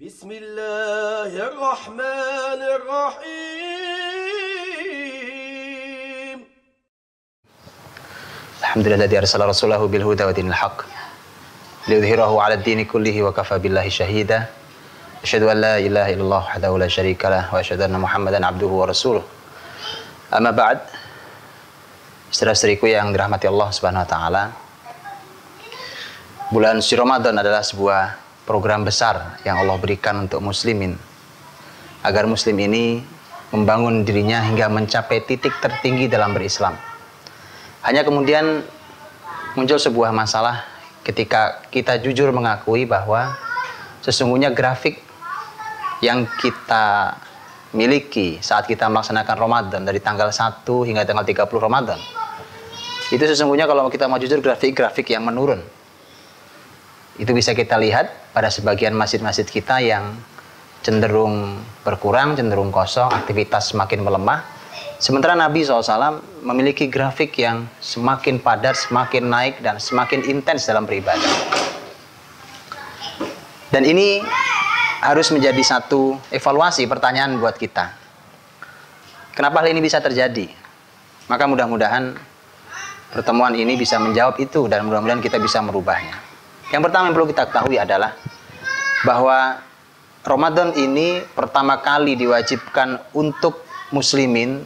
Bismillahirrahmanirrahim. Alhamdulilladzi arsala rasulahu bil huda wa dinil haqq liyudhhirahu 'ala ad-dini kullihi wa kafa billahi shahida. Asyhadu an la ilaha illallah wahdahu la syarikalah wa asyhadu anna Muhammadan abduhu wa rasuluh. Amma ba'd. Saudara-saudariku yang dirahmati Allah Subhanahu wa taala. Bulan suci Ramadan adalah sebuah program besar yang Allah berikan untuk muslimin agar muslim ini membangun dirinya hingga mencapai titik tertinggi dalam berislam. Hanya kemudian muncul sebuah masalah ketika kita jujur mengakui bahwa sesungguhnya grafik yang kita miliki saat kita melaksanakan Ramadan dari tanggal 1 hingga tanggal 30 Ramadan itu sesungguhnya kalau kita mau jujur grafik yang menurun. Itu bisa kita lihat pada sebagian masjid-masjid kita yang cenderung berkurang, cenderung kosong, aktivitas semakin melemah. Sementara Nabi SAW memiliki grafik yang semakin padat, semakin naik, dan semakin intens dalam beribadah. Dan ini harus menjadi satu evaluasi pertanyaan buat kita. Kenapa hal ini bisa terjadi? Maka mudah-mudahan pertemuan ini bisa menjawab itu dan mudah-mudahan kita bisa merubahnya. Yang pertama yang perlu kita ketahui adalah bahwa Ramadan ini pertama kali diwajibkan untuk muslimin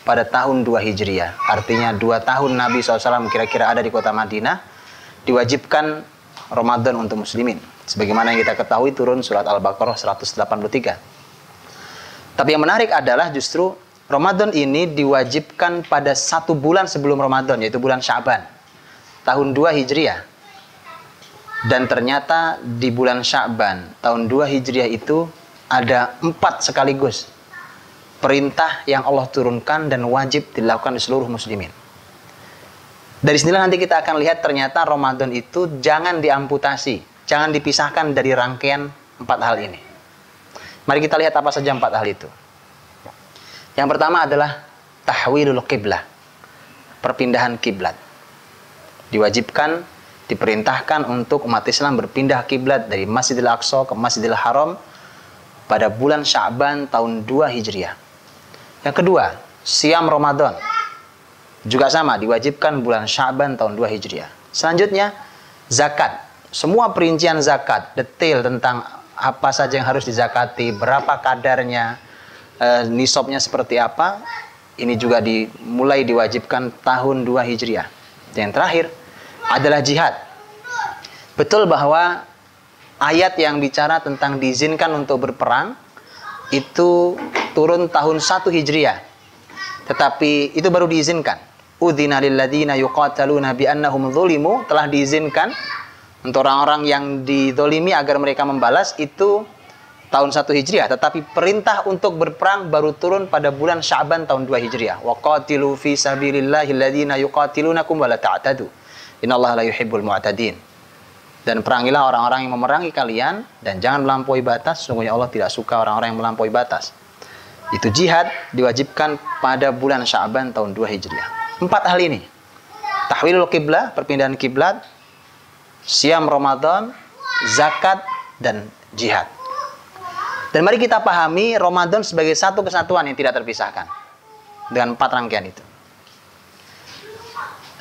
pada tahun 2 Hijriah. Artinya 2 tahun Nabi SAW kira-kira ada di kota Madinah, diwajibkan Ramadan untuk muslimin. Sebagaimana yang kita ketahui turun surat Al-Baqarah 183. Tapi yang menarik adalah justru Ramadan ini diwajibkan pada 1 bulan sebelum Ramadan, yaitu bulan Sya'ban, tahun 2 Hijriah. Dan ternyata di bulan Sya'ban tahun 2 Hijriah itu ada 4 sekaligus perintah yang Allah turunkan dan wajib dilakukan di seluruh muslimin. Dari sinilah nanti kita akan lihat ternyata Ramadan itu jangan diamputasi, jangan dipisahkan dari rangkaian 4 hal ini. Mari kita lihat apa saja 4 hal itu. Yang pertama adalah tahwilul qiblah, perpindahan kiblat. Diwajibkan, diperintahkan untuk umat Islam berpindah kiblat dari Masjidil Aqsa ke Masjidil Haram pada bulan Sya'ban tahun 2 Hijriah. Yang kedua, siam Ramadan. Juga sama, diwajibkan bulan Sya'ban tahun 2 Hijriah. Selanjutnya, zakat. Semua perincian zakat, detail tentang apa saja yang harus dizakati, berapa kadarnya, nisabnya seperti apa, ini juga mulai diwajibkan tahun 2 Hijriah. Dan yang terakhir adalah jihad. Betul bahwa ayat yang bicara tentang diizinkan untuk berperang itu turun tahun 1 Hijriah. Tetapi itu baru diizinkan. Udzina lil ladzina yuqataluna bi annahum dzulimu, telah diizinkan untuk orang-orang yang dizalimi agar mereka membalas itu tahun 1 Hijriah. Tetapi perintah untuk berperang baru turun pada bulan Sya'ban tahun 2 Hijriah. Wa qatilu fi sabilillahi alladzina yuqatilunakum wa la ta'tadu. Innallaha la yuhibbul mu'tadin. Dan perangilah orang-orang yang memerangi kalian dan jangan melampaui batas. Sungguhnya Allah tidak suka orang-orang yang melampaui batas. Itu jihad diwajibkan pada bulan Sya'ban tahun 2 Hijriah. 4 hal ini. Tahwilul qiblah, perpindahan kiblat, siam Ramadan, zakat, dan jihad. Dan mari kita pahami Ramadan sebagai satu kesatuan yang tidak terpisahkan dengan 4 rangkaian itu.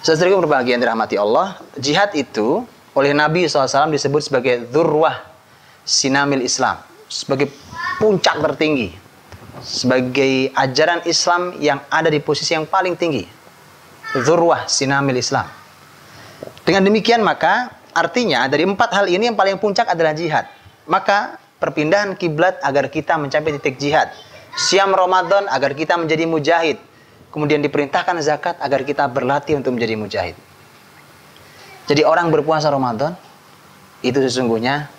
Saudaraku berbahagia yang dirahmati Allah, jihad itu oleh Nabi SAW disebut sebagai dzurwah sinamil Islam, sebagai puncak tertinggi, sebagai ajaran Islam yang ada di posisi yang paling tinggi. Dzurwah sinamil Islam. Dengan demikian maka artinya dari 4 hal ini yang paling puncak adalah jihad. Maka perpindahan kiblat agar kita mencapai titik jihad, siam Ramadan agar kita menjadi mujahid, kemudian diperintahkan zakat agar kita berlatih untuk menjadi mujahid. Jadi orang berpuasa Ramadan itu sesungguhnya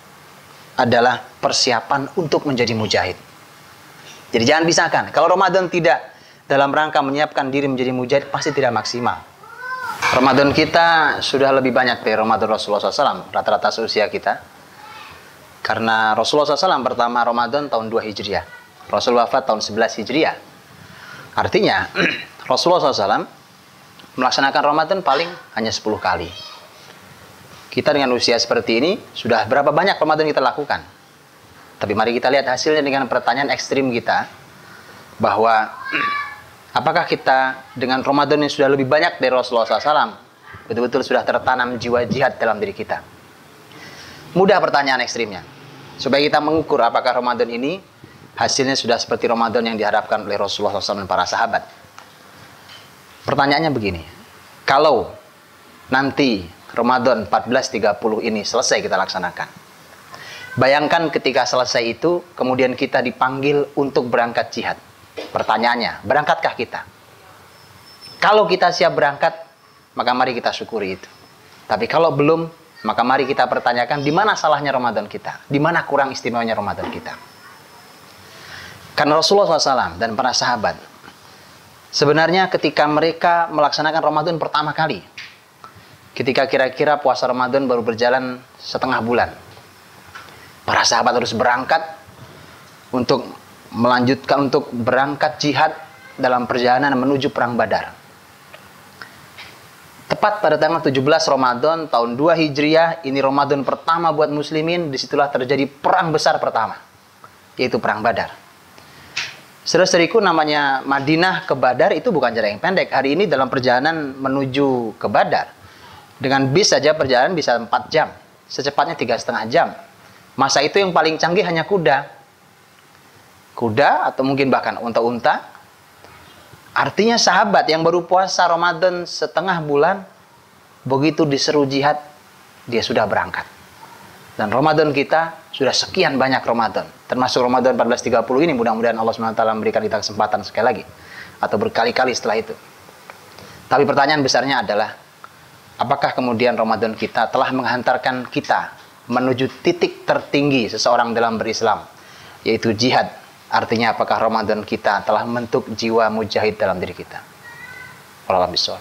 adalah persiapan untuk menjadi mujahid. Jadi jangan pisahkan. Kalau Ramadan tidak dalam rangka menyiapkan diri menjadi mujahid, pasti tidak maksimal. Ramadan kita sudah lebih banyak dari Ramadan Rasulullah SAW, rata-rata seusia kita. Karena Rasulullah SAW pertama Ramadan tahun 2 Hijriah. Rasul wafat tahun 11 Hijriah. Artinya Rasulullah SAW melaksanakan Ramadan paling hanya 10 kali. Kita dengan usia seperti ini sudah berapa banyak Ramadan kita lakukan? Tapi mari kita lihat hasilnya dengan pertanyaan ekstrim kita, bahwa apakah kita dengan Ramadan yang sudah lebih banyak dari Rasulullah SAW, betul-betul sudah tertanam jiwa jihad dalam diri kita? Mudah pertanyaan ekstrimnya. Supaya kita mengukur apakah Ramadan ini hasilnya sudah seperti Ramadan yang diharapkan oleh Rasulullah SAW dan para sahabat. Pertanyaannya begini, kalau nanti Ramadan 1430 ini selesai kita laksanakan, bayangkan ketika selesai itu, kemudian kita dipanggil untuk berangkat jihad. Pertanyaannya, berangkatkah kita? Kalau kita siap berangkat, maka mari kita syukuri itu. Tapi kalau belum, maka mari kita pertanyakan di mana salahnya Ramadan kita, di mana kurang istimewanya Ramadan kita. Karena Rasulullah SAW dan para sahabat, sebenarnya ketika mereka melaksanakan Ramadan pertama kali, ketika kira-kira puasa Ramadan baru berjalan setengah bulan, para sahabat harus berangkat untuk melanjutkan, untuk berangkat jihad dalam perjalanan menuju Perang Badar. Tepat pada tanggal 17 Ramadan tahun 2 Hijriah, ini Ramadan pertama buat muslimin, disitulah terjadi perang besar pertama, yaitu Perang Badar. Saudara-saudariku, namanya Madinah ke Badar itu bukan jarak yang pendek. Hari ini dalam perjalanan menuju ke Badar, dengan bis saja perjalanan bisa 4 jam, secepatnya 3,5 jam. Masa itu yang paling canggih hanya kuda. Kuda atau mungkin bahkan unta-unta. Artinya sahabat yang baru puasa Ramadan setengah bulan, begitu diseru jihad, dia sudah berangkat. Dan Ramadan kita sudah sekian banyak Ramadan. Termasuk Ramadan 1430 ini, mudah-mudahan Allah SWT memberikan kita kesempatan sekali lagi. Atau berkali-kali setelah itu. Tapi pertanyaan besarnya adalah, apakah kemudian Ramadan kita telah menghantarkan kita menuju titik tertinggi seseorang dalam berislam, yaitu jihad? Artinya apakah Ramadan kita telah membentuk jiwa mujahid dalam diri kita? Wallahu a'lam bishawab.